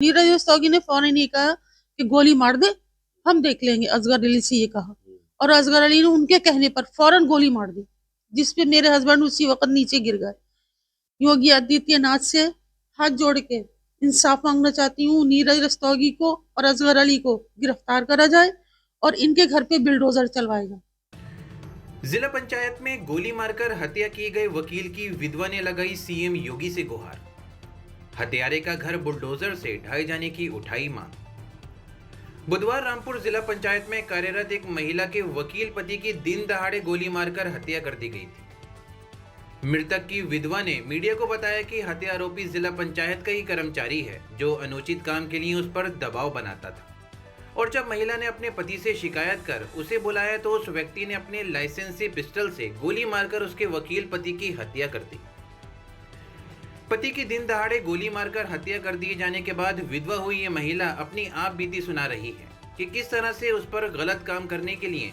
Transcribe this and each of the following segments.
नीरज रस्तोगी ने फौरन ये कहा कि गोली मार दे, हम देख लेंगे। असगर अली से ये कहा और असगर अली ने उनके कहने पर फौरन गोली मार दी, जिसपे मेरे हस्बैंड उसी वक्त नीचे गिर गए। योगी आदित्यनाथ से हाथ जोड़ के इंसाफ मांगना चाहती हूँ। नीरज रस्तोगी को और असगर अली को गिरफ्तार करा जाए और इनके घर पे बिल्डोजर चलवाएगा। जिला पंचायत में गोली मारकर हत्या की गई वकील की विधवा ने लगाई सीएम योगी से गुहार। हत्यारे का घर बुलडोजर से ढाए जाने की उठाई मांग। बुधवार रामपुर जिला पंचायत में कार्यरत एक महिला के वकील पति की दिन दहाड़े गोली मारकर हत्या कर दी गई थी। मृतक की विधवा ने मीडिया को बताया कि हत्या आरोपी जिला पंचायत का ही कर्मचारी है, जो अनुचित काम के लिए उस पर दबाव बनाता था। और जब महिला ने अपने पति से शिकायत कर उसे बुलाया तो उस व्यक्ति ने अपने लाइसेंसी पिस्टल से गोली मारकर उसके वकील पति की हत्या कर दी। पति की दिन दहाड़े गोली मारकर हत्या कर दिए जाने के बाद विधवा हुई ये महिला अपनी आप बीती सुना रही है कि किस तरह से उस पर गलत काम करने के लिए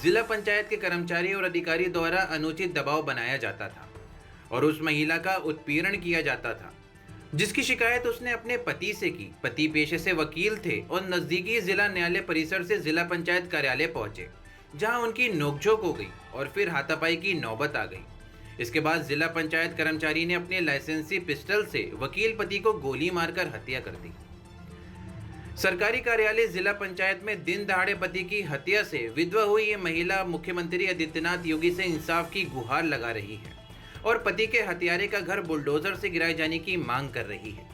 जिला पंचायत के कर्मचारी और अधिकारी द्वारा अनुचित दबाव बनाया जाता था और उस महिला का उत्पीड़न किया जाता था, जिसकी शिकायत उसने अपने पति से की। पति पेशे से वकील थे और नजदीकी जिला न्यायालय परिसर से जिला पंचायत कार्यालय पहुंचे, जहां उनकी नोकझोंक हो गई और फिर हाथापाई की नौबत आ गई। इसके बाद जिला पंचायत कर्मचारी ने अपने लाइसेंसी पिस्टल से वकील पति को गोली मारकर हत्या कर दी। सरकारी कार्यालय जिला पंचायत में दिन दहाड़े पति की हत्या से विधवा हुई ये महिला मुख्यमंत्री आदित्यनाथ योगी से इंसाफ की गुहार लगा रही है और पति के हत्यारे का घर बुलडोजर से गिराए जाने की मांग कर रही है।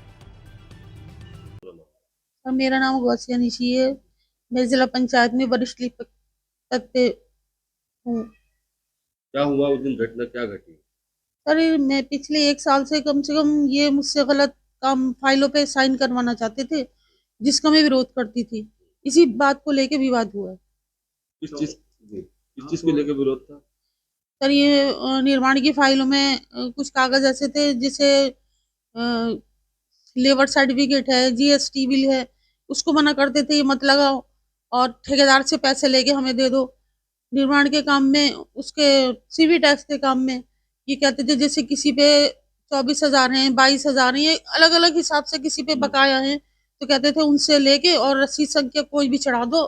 मेरा नाम गौसिया निशी है। मैं जिला पंचायत में वरिष्ठ लिपिक पद पे हूँ। क्या हुआ उस दिन? घटना क्या घटी? सर, मैं पिछले 1 साल से कम ये मुझसे गलत काम फाइलों पे साइन करवाना चाहते थे, जिसका मैं विरोध करती थी। इसी बात को लेके विवाद हुआ है। किस चीज को लेकर विरोध था? सर, ये निर्माण की फाइलों में कुछ कागज ऐसे थे जिसे लेबर सर्टिफिकेट है, जीएसटी बिल है, उसको मना करते थे ये मत लगाओ और ठेकेदार से पैसे लेके हमें दे दो। निर्माण के काम में, उसके सीवी टैक्स के काम में ये कहते थे जैसे किसी पे 24,000 हैं, 22,000 हैं, ये अलग अलग हिसाब से किसी पे बकाया है तो कहते थे उनसे लेके और रसीद संख्या कोई भी चढ़ा दो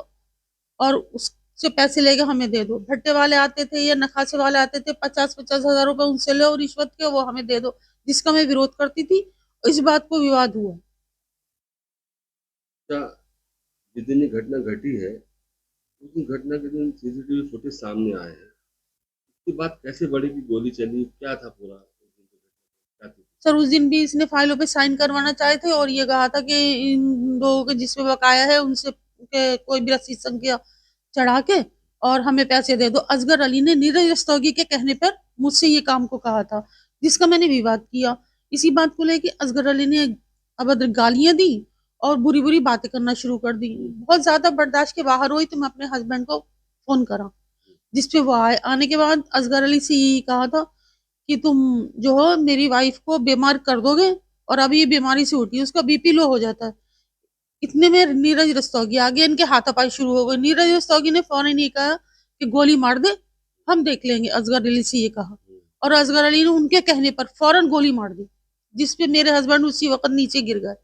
और उससे पैसे लेके हमें दे दो। भट्टे वाले आते थे या नखासे वाले आते थे, 50-50,000 रुपए उनसे लो रिश्वत के, वो हमें दे दो, जिसका मैं विरोध करती थी। इस बात को विवाद हुआ। जिस दिन ये घटना घटी है उस दिन घटना के दिन सीसीटीवी फुटेज सामने आए हैं। उसके बाद कैसे बढ़ी कि गोली चली? क्या था पूरा क्या थी? सर, उस दिन भी इसने फाइलों पे साइन करवाना चाहे थे और ये कहा था कि इन लोगों के जिसमें बकाया है उनसे के कोई भी रसीद संख्या चढ़ा के और हमें पैसे दे दो। असगर अली ने नीरज रस्तोगी के कहने पर मुझसे ये काम को कहा था, जिसका मैंने विवाद किया। इसी बात को लेके असगर अली ने अभद्र गालियां दी और बुरी बुरी बातें करना शुरू कर दी। बहुत ज्यादा बर्दाश्त के बाहर हुई तो मैं अपने हस्बैंड को फोन करा, जिसपे वो आए। आने के बाद असगर अली से यही कहा था कि तुम जो हो मेरी वाइफ को बीमार कर दोगे और अभी ये बीमारी से उठी, उसका बीपी लो हो जाता है। इतने में नीरज रस्तोगी आ गया, इनके हाथापाई शुरू हो गए। नीरज रस्तोगी ने फौरन ये कहा कि गोली मार दे, हम देख लेंगे। असगर अली से ये कहा और असगर अली ने उनके कहने पर फौरन गोली मार दी, जिसपे मेरे हस्बैंड उसी वक्त नीचे गिर गए।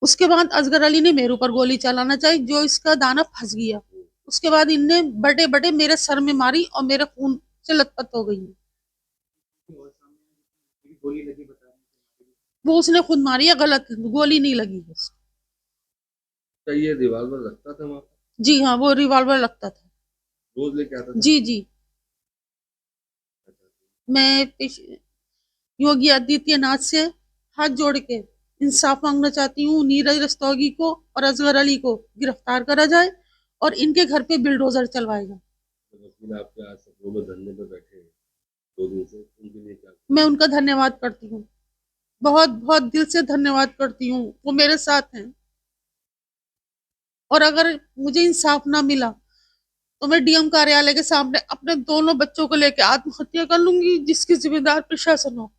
उसके बाद असगर अली ने मेरे ऊपर गोली चलाना चाहिए, जो इसका दाना फंस गया। उसके बाद इनने बड़े बड़े मेरे सर में मारी और मेरे खून से लथपथ हो गई। वो उसने खुद मारी है, गलत गोली नहीं लगी है। क्या ये रिवॉल्वर रखता था वहां पर? जी हाँ, वो रिवॉल्वर लगता था। रोज लेके आता था? जी जी। मैं योगी आदित्यनाथ से हाथ जोड़ के इंसाफ मांगना चाहती हूँ। नीरज रस्तोगी को और असगर अली को गिरफ्तार करा जाए और इनके घर पे बिल्डोजर चलवाएगा। वकील आपके आज सपनों में धरने पे बैठे हैं 2 दिन से, उनके लिए क्या? मैं उनका धन्यवाद करती हूँ, बहुत बहुत दिल से धन्यवाद करती हूँ। वो मेरे साथ हैं और अगर मुझे इंसाफ ना मिला तो मैं डीएम कार्यालय के सामने अपने दोनों बच्चों को लेकर आत्महत्या कर लूंगी, जिसकी जिम्मेदार प्रशासन हो।